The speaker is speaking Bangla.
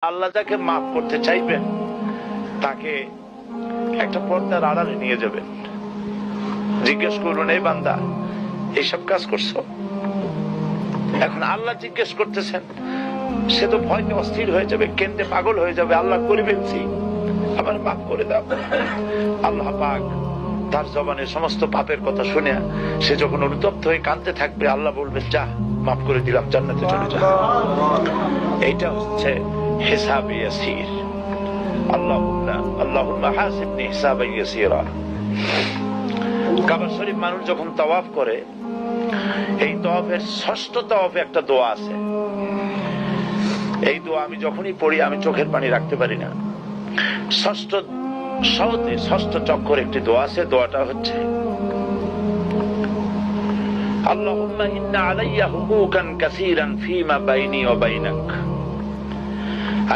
আল্লাহ যাকে মাফ করতে চাইবেন তাকে একটা পর্দার আড়ালে নিয়ে যাবেন, জিজ্ঞেস করুন, এই বান্দা এইসব কাজ করছো? এখন আল্লাহ জিজ্ঞেস করতেছেন, সে তো ভয়তে অস্থির হয়ে যাবে, কেন্দ্রে পাগল হয়ে যাবে। আল্লাহ করে ফেলছি, আমার মাফ করে দাও। আল্লাহ পাক তার জবানের সমস্ত পাপের কথা শুনে সে যখন অনুতপ্ত হয়ে কাঁদতে থাকবে, আল্লাহ বলবেন, যা মাফ করে দিলাম, জান্নাতে চলে যা। এইটা হচ্ছে হিসাবে ইয়াসির। আল্লাহুম্মা হাসিবনি হিসাবান ইয়াসিরা। কাবা শরীফ মানুষ যখন তাওয়াফ করে, এই তাওয়াফের ষষ্ঠ তাওয়াফে একটা দোয়া আছে। এই দোয়া আমি যখনই পড়ি আমি চোখের পানি রাখতে পারি না। ষষ্ঠ চক্কর একটি দোয়া আছে। দোয়াটা হচ্ছে, আল্লাহুম্মা ইন্না আলাইয়া হুকুকান কাসীরান ফীমা বাইনি ওয়া বাইনাক